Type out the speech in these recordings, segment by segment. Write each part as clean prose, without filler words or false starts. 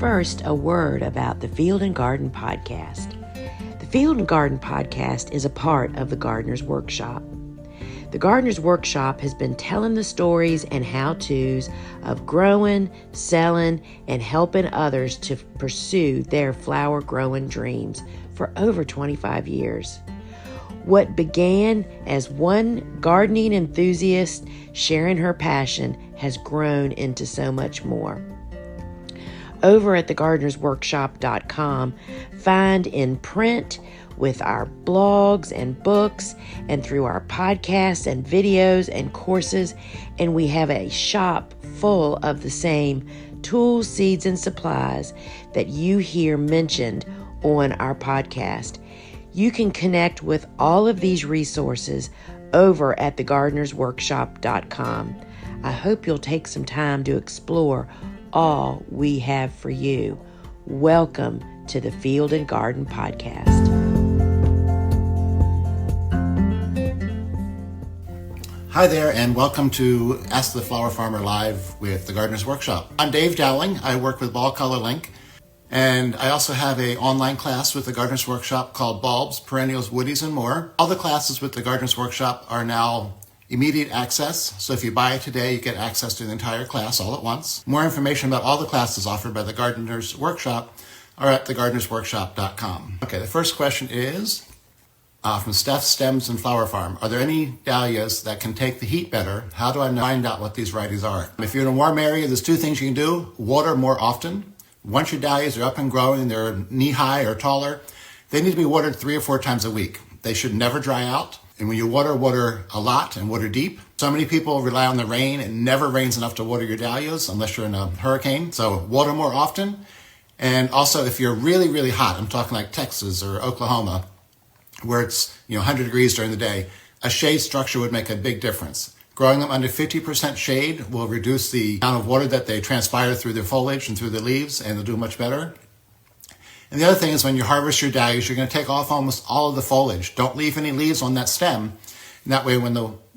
First, a word about the Field and Garden Podcast. The Field and Garden Podcast is a part of the Gardener's Workshop. The Gardener's Workshop has been telling the stories and how-tos of growing, selling, and helping others to pursue their flower-growing dreams for over 25 years. What began as one gardening enthusiast sharing her passion has grown into so much more. Over at thegardenersworkshop.com, find in print with our blogs and books and through our podcasts and videos and courses, and we have a shop full of the same tools, seeds, and supplies that you hear mentioned on our podcast. You can connect with all of these resources over at thegardenersworkshop.com. I hope you'll take some time to explore all we have for you. Welcome to the Field and Garden Podcast. Hi there, and welcome to Ask the Flower Farmer Live with the Gardener's Workshop. I'm Dave Dowling. I work with Ball Color Link, and I also have an online class with the Gardener's Workshop called Bulbs, Perennials, Woodies, and More. All the classes with the Gardener's Workshop are now immediate access, so if you buy it today, you get access to the entire class all at once. More information about all the classes offered by the Gardener's Workshop are at thegardenersworkshop.com. Okay, the first question is from Steph Stems and Flower Farm. Are there any dahlias that can take the heat better? How do I find out what these varieties are? If you're in a warm area, there's two things you can do. Water more often. Once your dahlias are up and growing, they're knee-high or taller, they need to be watered 3 or 4 times a week. They should never dry out. And when you water a lot and water deep. So many people rely on the rain. It never rains enough to water your dahlias unless you're in a hurricane. So water more often. And also if you're really, really hot, I'm talking like Texas or Oklahoma, where it's 100 degrees during the day, a shade structure would make a big difference. Growing them under 50% shade will reduce the amount of water that they transpire through their foliage and through the leaves, and they'll do much better. And the other thing is when you harvest your dahlias, you're going to take off almost all of the foliage. Don't leave any leaves on that stem. And that way when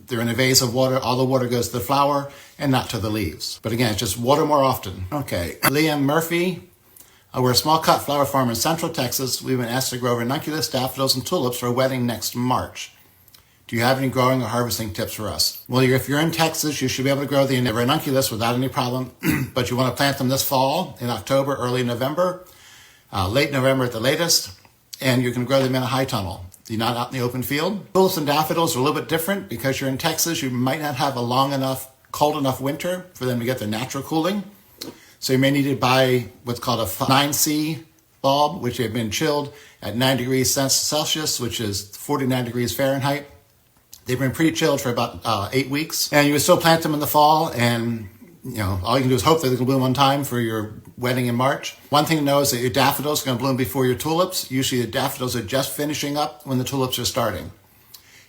they're in a vase of water, all the water goes to the flower and not to the leaves. But again, just water more often. Okay, Liam Murphy. We're a small cut flower farm in Central Texas. We've been asked to grow Ranunculus, daffodils, and tulips for a wedding next March. Do you have any growing or harvesting tips for us? Well, if you're in Texas, you should be able to grow the Ranunculus without any problem, but you want to plant them this fall, in October, early November, late November at the latest, and you can grow them in a high tunnel. You're not out in the open field. Tulips and daffodils are a little bit different because you're in Texas. You might not have a long enough, cold enough winter for them to get their natural cooling. So you may need to buy what's called a 9C bulb, which have been chilled at 9 degrees Celsius, which is 49 degrees Fahrenheit. They've been pretty chilled for about 8 weeks. And you would still plant them in the fall, and all you can do is hope that they can bloom on time for your wedding in March. One thing to know is that your daffodils are going to bloom before your tulips. Usually the daffodils are just finishing up when the tulips are starting.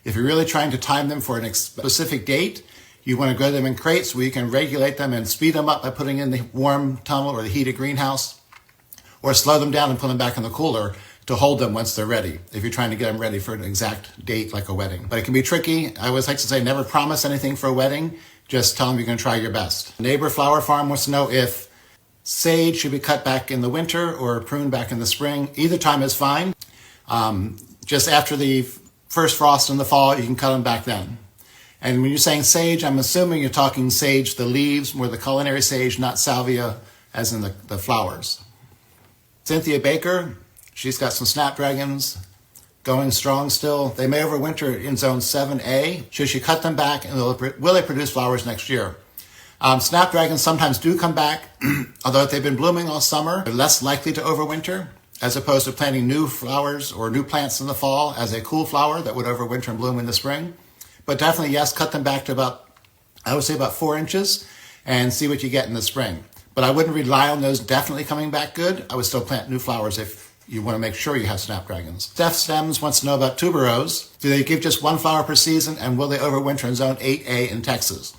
If you're really trying to time them for a specific date, you want to grow them in crates where you can regulate them and speed them up by putting in the warm tunnel or the heated greenhouse, or slow them down and put them back in the cooler to hold them once they're ready, if you're trying to get them ready for an exact date like a wedding. But it can be tricky. I always like to say never promise anything for a wedding. Just tell them you're going to try your best. Neighbor Flower Farm wants to know if sage should be cut back in the winter or pruned back in the spring. Either time is fine. Just after the first frost in the fall, you can cut them back then. And when you're saying sage, I'm assuming you're talking sage, the leaves, more the culinary sage, not salvia, as in the flowers. Cynthia Baker, she's got some snapdragons going strong still. They may overwinter in zone 7A. Should she cut them back, and will they produce flowers next year? Snapdragons sometimes do come back, although if they've been blooming all summer, they're less likely to overwinter, as opposed to planting new flowers or new plants in the fall as a cool flower that would overwinter and bloom in the spring. But definitely, yes, cut them back to about 4 inches and see what you get in the spring. But I wouldn't rely on those definitely coming back good. I would still plant new flowers if you want to make sure you have snapdragons. Steph Stems wants to know about tuberose. Do they give just one flower per season, and will they overwinter in zone 8A in Texas?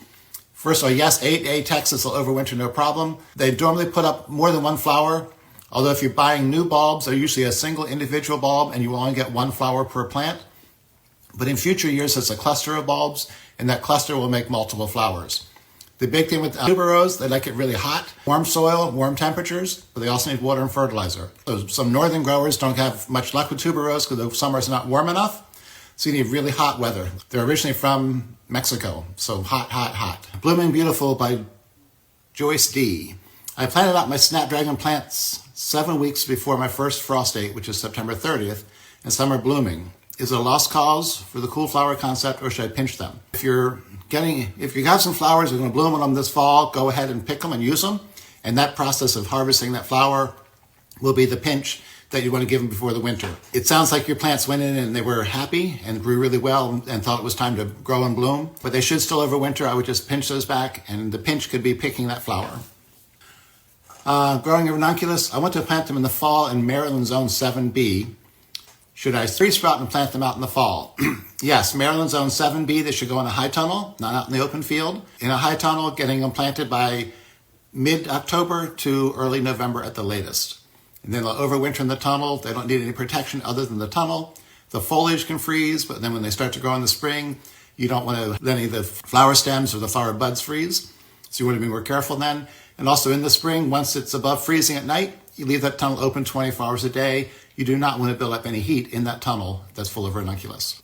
First of all, yes, 8A Texas will overwinter no problem. They normally put up more than one flower, although if you're buying new bulbs, they're usually a single individual bulb and you will only get one flower per plant. But in future years, it's a cluster of bulbs, and that cluster will make multiple flowers. The big thing with tuberose, they like it really hot. Warm soil, warm temperatures, but they also need water and fertilizer. So some northern growers don't have much luck with tuberose because the summer's not warm enough. So you need really hot weather. They're originally from Mexico, so hot, hot, hot. Blooming Beautiful by Joyce D. I planted out my snapdragon plants 7 weeks before my first frost date, which is September 30th, and some are blooming. Is it a lost cause for the cool flower concept, or should I pinch them? If you have some flowers that are going to bloom on them this fall, go ahead and pick them and use them. And that process of harvesting that flower will be the pinch that you want to give them before the winter. It sounds like your plants went in and they were happy and grew really well and thought it was time to grow and bloom, but they should still overwinter. I would just pinch those back, and the pinch could be picking that flower. Growing a ranunculus, I want to plant them in the fall in Maryland Zone 7B. Should I tree sprout and plant them out in the fall? Yes, Maryland Zone 7B, they should go in a high tunnel, not out in the open field. In a high tunnel, getting them planted by mid-October to early November at the latest. And then they'll overwinter in the tunnel. They don't need any protection other than the tunnel. The foliage can freeze, but then when they start to grow in the spring, you don't want to let any of the flower stems or the flower buds freeze. So you want to be more careful then. And also in the spring, once it's above freezing at night, you leave that tunnel open 24 hours a day. You do not want to build up any heat in that tunnel that's full of ranunculus.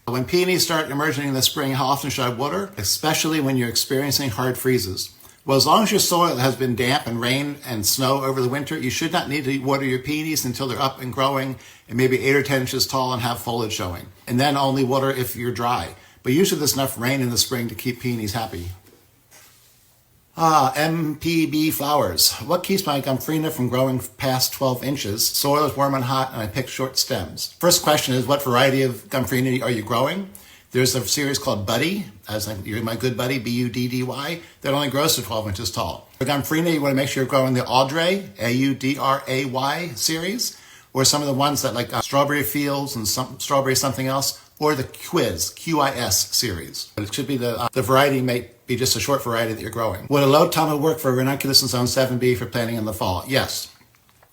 When peonies start emerging in the spring, how often should I water? Especially when you're experiencing hard freezes. Well, as long as your soil has been damp and rain and snow over the winter, you should not need to water your peonies until they're up and growing and maybe 8 or 10 inches tall and have foliage showing. And then only water if you're dry. But usually there's enough rain in the spring to keep peonies happy. MPB flowers. What keeps my gomphrena from growing past 12 inches? Soil is warm and hot, and I pick short stems. First question is, what variety of gomphrena are you growing? There's a series called Buddy, as in You're My Good Buddy, Buddy, that only grows to 12 inches tall. For gomphrena, you want to make sure you're growing the Audrey, Audray series, or some of the ones that like Strawberry Fields and some Strawberry something else, or the Quiz, QIS series. But it should be the variety may be just a short variety that you're growing. Would a low tunnel work for ranunculus in Zone 7B for planting in the fall? Yes.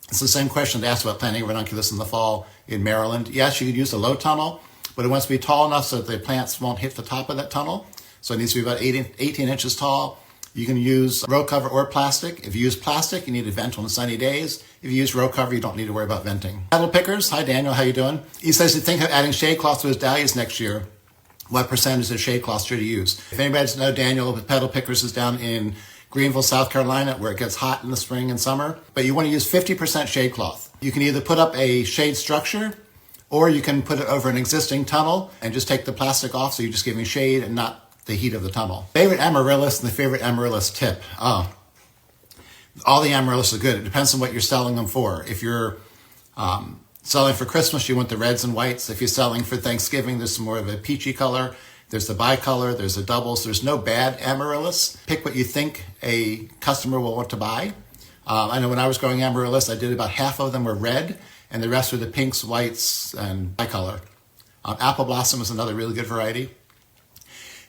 It's the same question to ask about planting ranunculus in the fall in Maryland. Yes, you could use a low tunnel, but it wants to be tall enough so that the plants won't hit the top of that tunnel. So it needs to be about 18 inches tall. You can use row cover or plastic. If you use plastic, you need to vent on sunny days. If you use row cover, you don't need to worry about venting. Petal pickers. Hi, Daniel. How you doing? He says to think of adding shade cloth to his dahlias next year. What percentage of shade cloth should he use? If anybody doesn't know, Daniel with Petal Pickers is down in Greenville, South Carolina, where it gets hot in the spring and summer. But you want to use 50% shade cloth. You can either put up a shade structure, or you can put it over an existing tunnel and just take the plastic off, so you're just giving shade and not the heat of the tunnel. Favorite amaryllis and the favorite amaryllis tip. All the amaryllis are good. It depends on what you're selling them for. If you're selling for Christmas, you want the reds and whites. If you're selling for Thanksgiving, there's some more of a peachy color. There's the bicolor, there's the doubles. There's no bad amaryllis. Pick what you think a customer will want to buy. I know when I was growing amaryllis, I did about half of them were red, and the rest were the pinks, whites, and bicolor. Apple Blossom is another really good variety.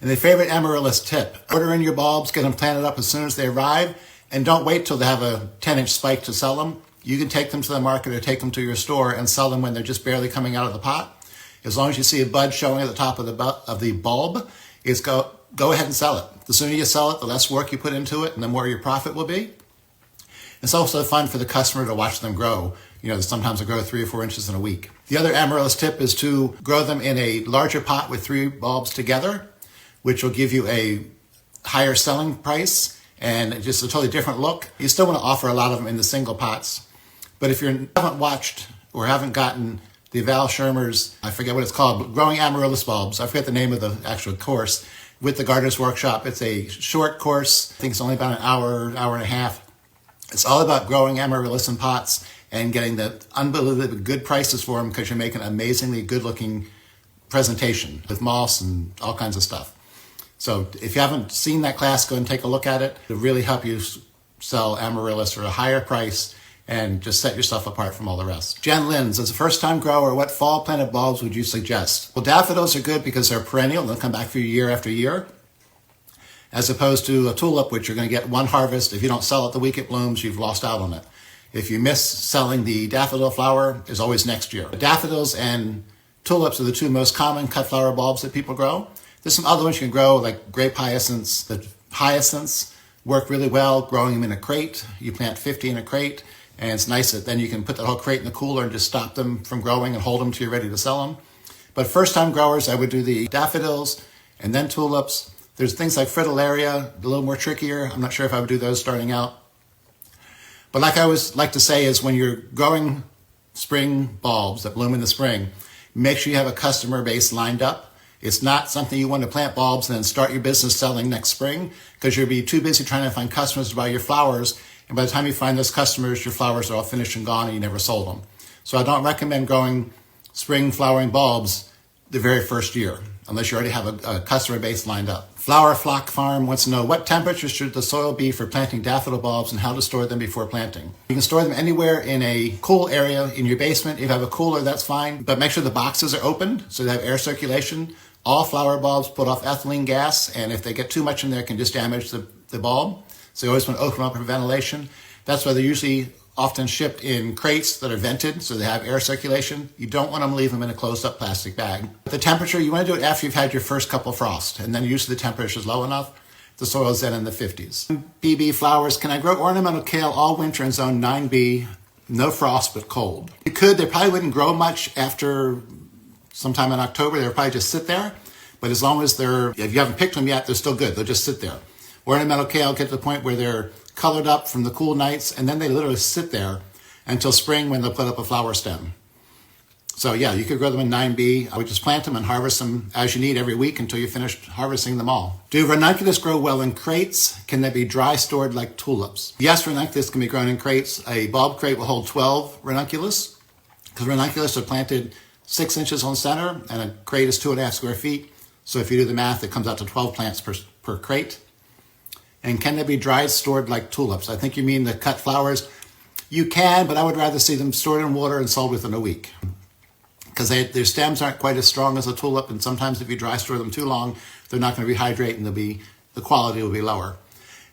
And the favorite amaryllis tip, order in your bulbs, get them planted up as soon as they arrive, and don't wait till they have a 10-inch spike to sell them. You can take them to the market or take them to your store and sell them when they're just barely coming out of the pot. As long as you see a bud showing at the top of the bulb, go ahead and sell it. The sooner you sell it, the less work you put into it, and the more your profit will be. It's also fun for the customer to watch them grow. Sometimes they grow 3 or 4 inches in a week. The other amaryllis tip is to grow them in a larger pot with 3 bulbs together, which will give you a higher selling price and just a totally different look. You still want to offer a lot of them in the single pots. But if you haven't watched or haven't gotten the Val Schirmer's, I forget what it's called, Growing Amaryllis Bulbs, I forget the name of the actual course, with the Gardener's Workshop. It's a short course. I think it's only about an hour and a half. It's all about growing amaryllis in pots and getting the unbelievably good prices for them because you're making an amazingly good-looking presentation with moss and all kinds of stuff. So if you haven't seen that class, go and take a look at it. It'll really help you sell amaryllis for a higher price and just set yourself apart from all the rest. Jen Lins, as a first-time grower, what fall planted bulbs would you suggest? Well, daffodils are good because they're perennial. They'll come back for you year after year, as opposed to a tulip, which you're going to get one harvest. If you don't sell it the week it blooms, you've lost out on it. If you miss selling the daffodil flower, there's always next year. Daffodils and tulips are the 2 most common cut flower bulbs that people grow. There's some other ones you can grow, like grape hyacinths that Hyacinths work really well growing them in a crate. You plant 50 in a crate, and it's nice that then you can put the whole crate in the cooler and just stop them from growing and hold them till you're ready to sell them. But first-time growers, I would do the daffodils and then tulips. There's things like fritillaria, a little more trickier. I'm not sure if I would do those starting out. But like I always like to say is when you're growing spring bulbs that bloom in the spring, make sure you have a customer base lined up. It's not something you want to plant bulbs and then start your business selling next spring, because you'll be too busy trying to find customers to buy your flowers. And by the time you find those customers, your flowers are all finished and gone and you never sold them. So I don't recommend growing spring flowering bulbs the very first year, unless you already have a customer base lined up. Flower Flock Farm wants to know what temperature should the soil be for planting daffodil bulbs and how to store them before planting. You can store them anywhere in a cool area in your basement. If you have a cooler, that's fine, but make sure the boxes are opened so they have air circulation. All flower bulbs put off ethylene gas, and if they get too much in there, it can just damage the bulb. So you always want to open up for ventilation. That's why they're usually often shipped in crates that are vented so they have air circulation. You don't want to leave them in a closed up plastic bag. The temperature, you want to do it after you've had your first couple frost, and then usually the temperature is low enough. The soil is then in the 50s. BB flowers, can I grow ornamental kale all winter in zone 9B, no frost but cold? You could, they probably wouldn't grow much after sometime in October. They'll probably just sit there, but as long as if you haven't picked them yet, they're still good. They'll just sit there. Ornamental kale get to the point where they're colored up from the cool nights, and then they literally sit there until spring when they'll put up a flower stem. So yeah, you could grow them in 9B. I would just plant them and harvest them as you need every week until you finish harvesting them all. Do ranunculus grow well in crates? Can they be dry stored like tulips? Yes, ranunculus can be grown in crates. A bulb crate will hold 12 ranunculus, because ranunculus are planted 6 inches on center, and a crate is 2.5 square feet. So if you do the math, it comes out to 12 plants per crate. And can they be dried, stored like tulips? I think you mean the cut flowers. You can, but I would rather see them stored in water and sold within a week, because their stems aren't quite as strong as a tulip, and sometimes if you dry store them too long, they're not going to rehydrate and the quality will be lower.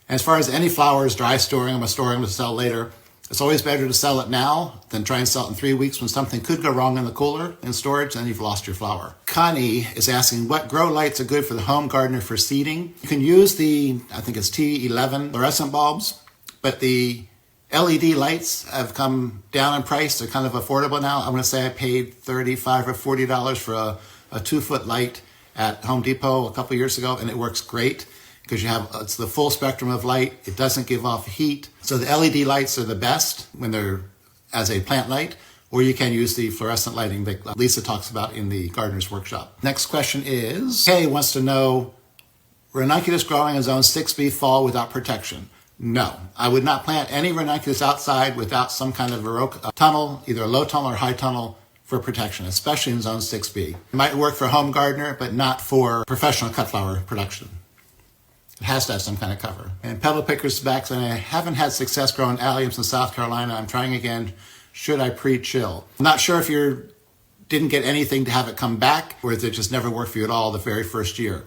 And as far as any flowers, dry storing them or storing them to sell later, it's always better to sell it now than try and sell it in 3 weeks when something could go wrong in the cooler in storage, and you've lost your flower. Connie is asking what grow lights are good for the home gardener for seeding. You can use I think it's T11 fluorescent bulbs, but the LED lights have come down in price. They're kind of affordable now. I'm going to say I paid $35 or $40 for a 2-foot light at Home Depot a couple years ago, and it works great, because it's the full spectrum of light. It doesn't give off heat. So the LED lights are the best when they're as a plant light, or you can use the fluorescent lighting that Lisa talks about in the Gardener's Workshop. Next question is, Kay wants to know, ranunculus growing in zone 6B fall without protection? No, I would not plant any ranunculus outside without some kind of tunnel, either a low tunnel or high tunnel, for protection, especially in zone 6B. It might work for a home gardener, but not for professional cut flower production. It has to have some kind of cover. And Pebble Picker's back saying, I haven't had success growing alliums in South Carolina. I'm trying again. Should I pre-chill? I'm not sure if you didn't get anything to have it come back, or if it just never worked for you at all the very first year.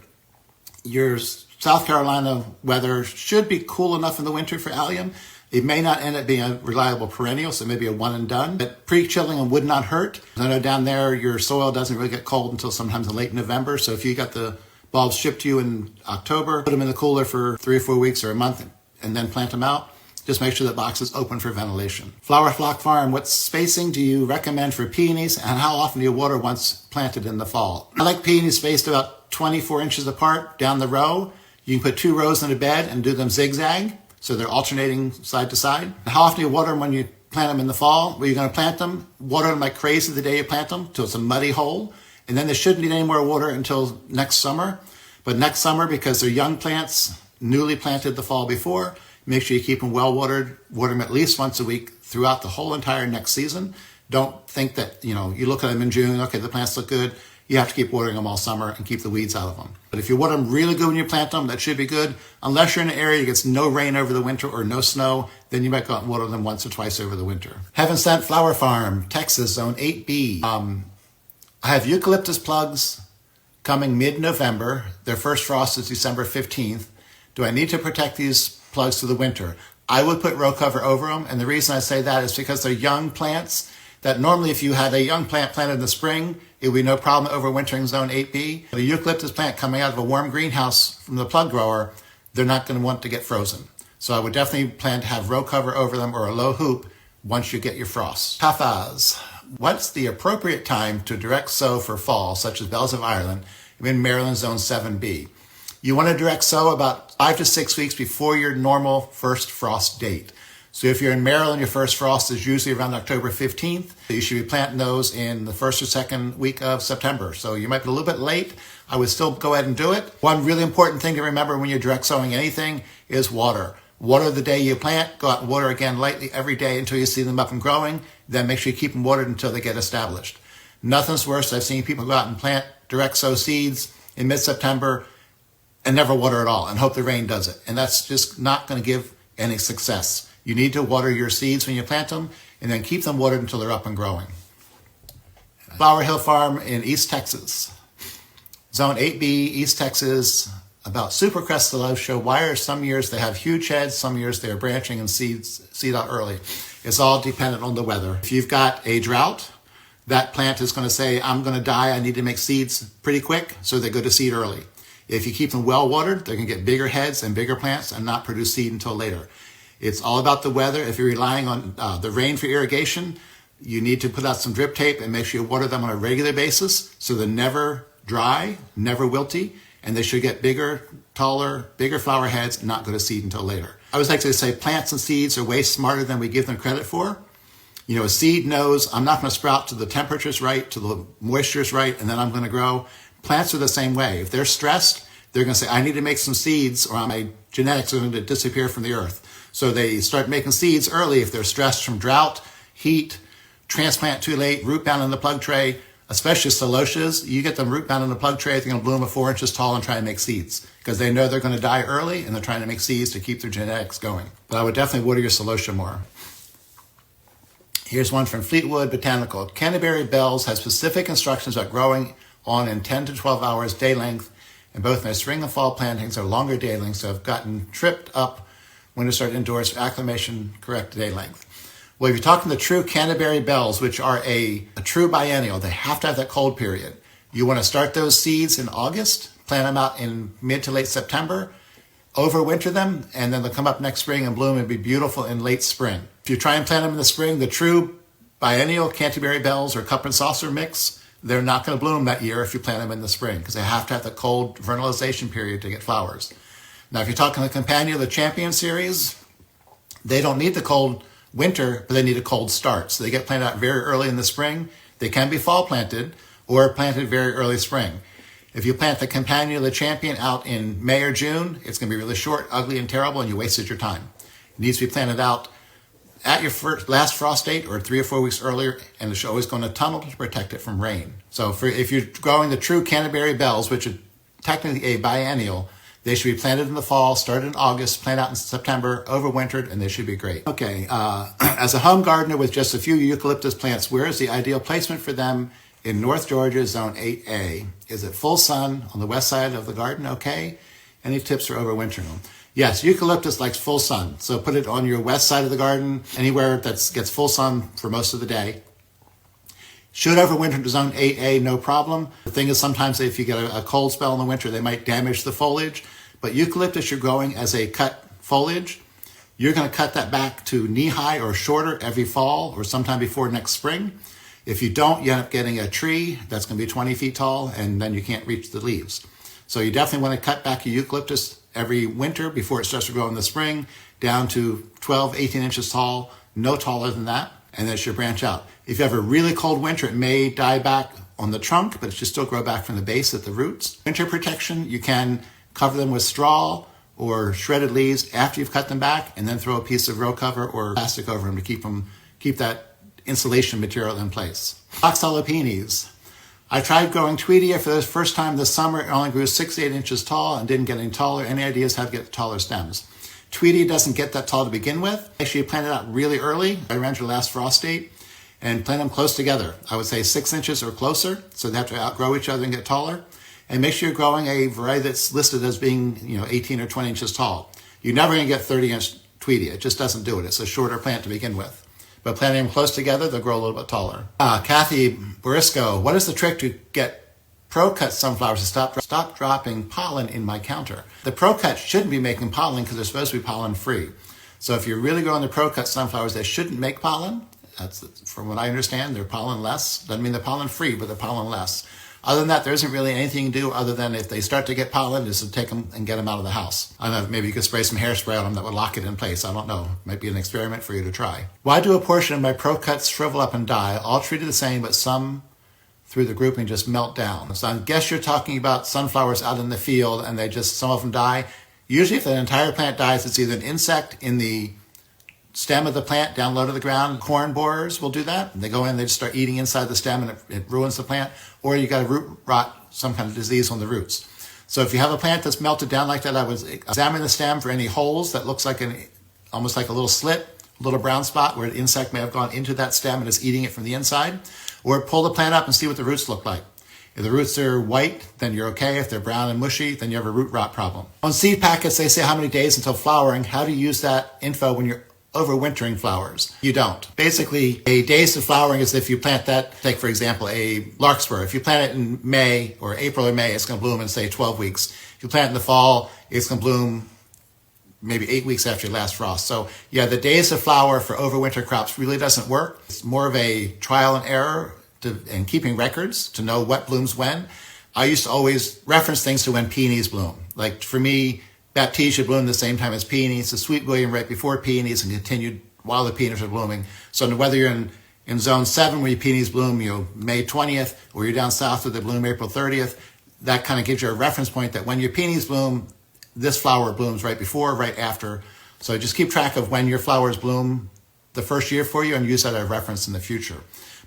Your South Carolina weather should be cool enough in the winter for allium. It may not end up being a reliable perennial, so maybe a one and done, but pre-chilling them would not hurt. I know down there your soil doesn't really get cold until sometimes in late November, so if you got the bulbs shipped to you in October, put them in the cooler for 3 or 4 weeks or a month, and then plant them out. Just make sure that box is open for ventilation. Flower Flock Farm, what spacing do you recommend for peonies, and how often do you water once planted in the fall? I like peonies spaced about 24 inches apart down the row. You can put 2 rows in a bed and do them zigzag, so they're alternating side to side. How often do you water them when you plant them in the fall? Well, you're going to plant them, water them like crazy the day you plant them till it's a muddy hole, and then they shouldn't need any more water until next summer. But next summer, because they're young plants, newly planted the fall before, make sure you keep them well watered. Water them at least once a week throughout the whole entire next season. Don't think that, you look at them in June, okay, the plants look good. You have to keep watering them all summer and keep the weeds out of them. But if you water them really good when you plant them, that should be good. Unless you're in an area that gets no rain over the winter or no snow, then you might go out and water them once or twice over the winter. Heaven Sent Flower Farm, Texas, Zone 8B. I have eucalyptus plugs coming mid-November. Their first frost is December 15th. Do I need to protect these plugs through the winter? I would put row cover over them, and the reason I say that is because they're young plants that normally if you had a young plant planted in the spring, it would be no problem overwintering zone 8B. But a eucalyptus plant coming out of a warm greenhouse from the plug grower, they're not going to want to get frozen. So I would definitely plan to have row cover over them or a low hoop once you get your frost. Taffas. What's the appropriate time to direct sow for fall, such as Bells of Ireland, in Maryland Zone 7B? You want to direct sow about 5 to 6 weeks before your normal first frost date. So if you're in Maryland, your first frost is usually around October 15th. You should be planting those in the first or second week of September. So you might be a little bit late. I would still go ahead and do it. One really important thing to remember when you're direct sowing anything is water. Water the day you plant, go out and water again lightly every day until you see them up and growing. Then make sure you keep them watered until they get established. Nothing's worse. I've seen people go out and plant direct sow seeds in mid-September and never water at all and hope the rain does it. And that's just not going to give any success. You need to water your seeds when you plant them and then keep them watered until they're up and growing. Flower Hill Farm in East Texas. Zone 8B, East Texas, about Supercrest Celestial wire. Some years they have huge heads, some years they're branching and seed out early. It's all dependent on the weather. If you've got a drought, that plant is going to say, I'm going to die, I need to make seeds pretty quick, so they go to seed early. If you keep them well watered, they're going to get bigger heads and bigger plants and not produce seed until later. It's all about the weather. If you're relying on the rain for irrigation, you need to put out some drip tape and make sure you water them on a regular basis so they're never dry, never wilty, and they should get bigger, taller, bigger flower heads and not go to seed until later. I always like to say plants and seeds are way smarter than we give them credit for. You know, a seed knows I'm not going to sprout till the temperature's right, till the moisture's right, and then I'm going to grow. Plants are the same way. If they're stressed, they're going to say, I need to make some seeds or my genetics are going to disappear from the earth. So they start making seeds early if they're stressed from drought, heat, transplant too late, root bound in the plug tray, especially celosias. You get them root bound in the plug tray, they're going to bloom at 4 inches tall and try and make seeds because they know they're going to die early and they're trying to make seeds to keep their genetics going. But I would definitely water your celosia more. Here's one from Fleetwood Botanical. Canterbury bells have specific instructions about growing on in 10 to 12 hours day length, and both my spring and fall plantings are longer day lengths, so I've gotten tripped up when to start indoors for acclimation correct day length. Well, if you're talking the true Canterbury bells, which are a true biennial, they have to have that cold period. You want to start those seeds in August, plant them out in mid to late September, overwinter them, and then they'll come up next spring and bloom and be beautiful in late spring. If you try and plant them in the spring, the true biennial Canterbury bells or cup and saucer mix, they're not going to bloom that year if you plant them in the spring because they have to have the cold vernalization period to get flowers. Now, if you're talking the Companion, the Champion series, they don't need the cold winter, but they need a cold start. So they get planted out very early in the spring. They can be fall planted or planted very early spring. If you plant the Companion, the Champion out in May or June, it's going to be really short, ugly, and terrible, and you wasted your time. It needs to be planted out at your last frost date or 3 or 4 weeks earlier, and it's always going to tunnel to protect it from rain. So if you're growing the true Canterbury bells, which are technically a biennial, they should be planted in the fall, started in August, planted out in September, overwintered, and they should be great. Okay, as a home gardener with just a few eucalyptus plants, where is the ideal placement for them in North Georgia, Zone 8A? Is it full sun on the west side of the garden? Okay. Any tips for overwintering them? Yes, eucalyptus likes full sun, so put it on your west side of the garden, anywhere that gets full sun for most of the day. Should overwinter to Zone 8A, no problem. The thing is sometimes if you get a cold spell in the winter, they might damage the foliage. But eucalyptus you're growing as a cut foliage. You're going to cut that back to knee-high or shorter every fall or sometime before next spring. If you don't, you end up getting a tree that's going to be 20 feet tall, and then you can't reach the leaves. So you definitely want to cut back your eucalyptus every winter before it starts to grow in the spring, down to 12, 18 inches tall, no taller than that, and then it should branch out. If you have a really cold winter, it may die back on the trunk, but it should still grow back from the base at the roots. Winter protection, you can cover them with straw or shredded leaves after you've cut them back, and then throw a piece of row cover or plastic over them to keep that insulation material in place. Oxalo peonies. I tried growing Tweedia for the first time this summer. It only grew 6 to 8 inches tall and didn't get any taller. Any ideas how to get taller stems? Tweedia doesn't get that tall to begin with. Actually, you plant it out really early, around your last frost date, and plant them close together. I would say 6 inches or closer, so they have to outgrow each other and get taller. And make sure you're growing a variety that's listed as being 18 or 20 inches tall. You're never going to get 30-inch Tweedia. It just doesn't do it. It's a shorter plant to begin with. But planting them close together, they'll grow a little bit taller. Kathy Borisco, what is the trick to get Pro-cut sunflowers to stop dropping pollen in my counter. The pro-cut shouldn't be making pollen because they're supposed to be pollen-free. So if you're really growing the pro-cut sunflowers, they shouldn't make pollen. That's, from what I understand, they're pollen-less. Doesn't mean they're pollen-free, but they're pollen-less. Other than that, there isn't really anything you can do other than if they start to get pollen, is to take them and get them out of the house. I don't know, maybe you could spray some hairspray on them that would lock it in place. I don't know. Might be an experiment for you to try. Why do a portion of my pro-cuts shrivel up and die, all treated the same, but some through the grouping just melt down? So I guess you're talking about sunflowers out in the field and some of them die. Usually if the entire plant dies, it's either an insect in the stem of the plant down low to the ground. Corn borers will do that. They go in, they just start eating inside the stem and it ruins the plant. Or you got a root rot, some kind of disease on the roots. So if you have a plant that's melted down like that, I would examine the stem for any holes that looks like almost like a little slit, a little brown spot where an insect may have gone into that stem and is eating it from the inside. Or pull the plant up and see what the roots look like. If the roots are white, then you're okay. If they're brown and mushy, then you have a root rot problem. On seed packets, they say how many days until flowering. How do you use that info when you're overwintering flowers? You don't. Basically, a days to flowering is if you plant that, take for example, a larkspur. If you plant it in May or April or May, it's going to bloom in, say, 12 weeks. If you plant it in the fall, it's going to bloom maybe 8 weeks after your last frost. So yeah, the days to flower for overwinter crops really doesn't work. It's more of a trial and error and keeping records to know what blooms when. I used to always reference things to when peonies bloom. Like for me, Baptisia bloomed the same time as peonies, the Sweet William right before peonies, and continued while the peonies are blooming. So whether you're in zone 7 where your peonies bloom, May 20th, or you're down south where they bloom April 30th, that kind of gives you a reference point that when your peonies bloom, this flower blooms right before, right after. So just keep track of when your flowers bloom the first year for you and use that as a reference in the future.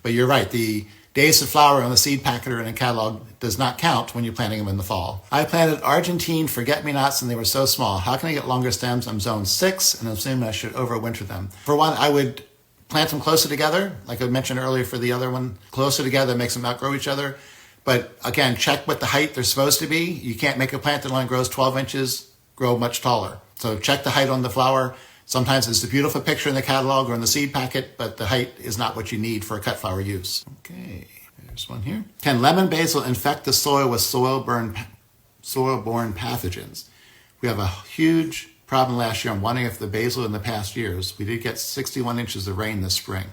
But you're right, the days to flower on the seed packet or in a catalog does not count when you're planting them in the fall. I planted Argentine forget-me-nots and they were so small. How can I get longer stems? I'm zone 6 and I'm assuming I should overwinter them. For one, I would plant them closer together, like I mentioned earlier for the other one. Closer together makes them outgrow each other. But again, check what the height they're supposed to be. You can't make a plant that only grows 12 inches grow much taller. So check the height on the flower. Sometimes it's a beautiful picture in the catalog or in the seed packet, but the height is not what you need for a cut flower use. Okay, there's one here. Can lemon basil infect the soil with soil-borne pathogens? We have a huge problem last year. I'm wondering if the basil in the past years, we did get 61 inches of rain this spring.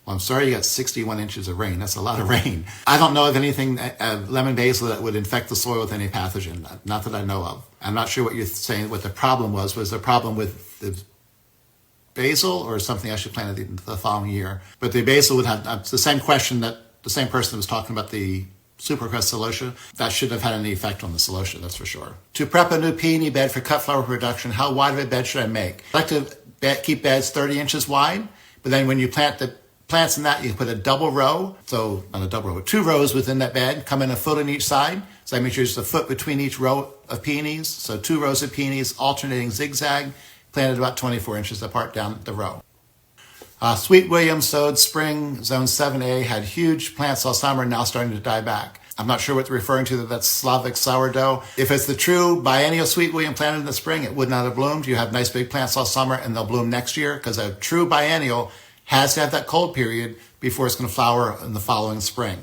Well, I'm sorry you got 61 inches of rain. That's a lot of rain. I don't know of anything, lemon basil, that would infect the soil with any pathogen. Not that I know of. I'm not sure what you're saying, what the problem was. Was the problem with the basil or something I should plant the following year? But the basil would have the same question that the same person was talking about the Supercrest celosia. That shouldn't have had any effect on the celosia, that's for sure. To prep a new peony bed for cut flower production, how wide of a bed should I make? I like to keep beds 30 inches wide, but then when you plant the plants in that, you put a double row, so not a double row, 2 rows within that bed, come in a foot on each side. So that makes sure there's a foot between each row of peonies. So 2 rows of peonies, alternating zigzag, planted about 24 inches apart down the row. Sweet William sowed spring, zone 7A, had huge plants all summer, now starting to die back. I'm not sure what they're referring to, that's Slavic sourdough. If it's the true biennial Sweet William planted in the spring, it would not have bloomed. You have nice big plants all summer and they'll bloom next year, because a true biennial has to have that cold period before it's going to flower in the following spring.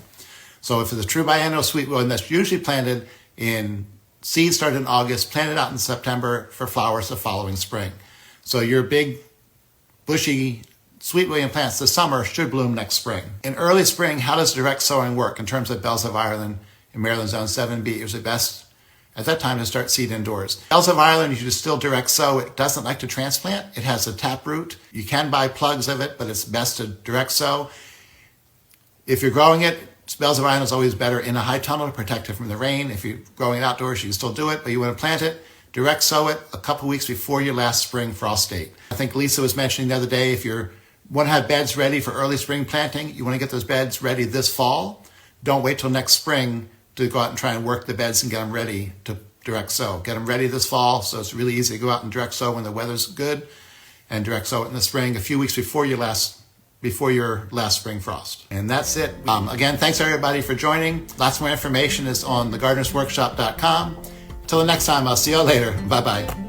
So if it's a true biennial Sweet William, that's usually planted in seeds started in August, planted out in September for flowers the following spring. So your big bushy Sweet William plants this summer should bloom next spring. In early spring, how does direct sowing work in terms of Bells of Ireland in Maryland Zone 7B? It was the best at that time to start seed indoors. Bells of Ireland, you should still direct sow. It doesn't like to transplant. It has a taproot. You can buy plugs of it, but it's best to direct sow. If you're growing it, Bells of Ireland is always better in a high tunnel to protect it from the rain. If you're growing it outdoors, you can still do it, but you want to plant it, direct sow it a couple weeks before your last spring frost date. I think Lisa was mentioning the other day, if you want to have beds ready for early spring planting, you want to get those beds ready this fall. Don't wait till next spring to go out and try and work the beds and get them ready to direct sow. Get them ready this fall, so it's really easy to go out and direct sow when the weather's good, and direct sow it in the spring a few weeks before your last spring frost. And that's it. Again, thanks everybody for joining. Lots more information is on thegardenersworkshop.com. Until the next time, I'll see you all later. Bye-bye.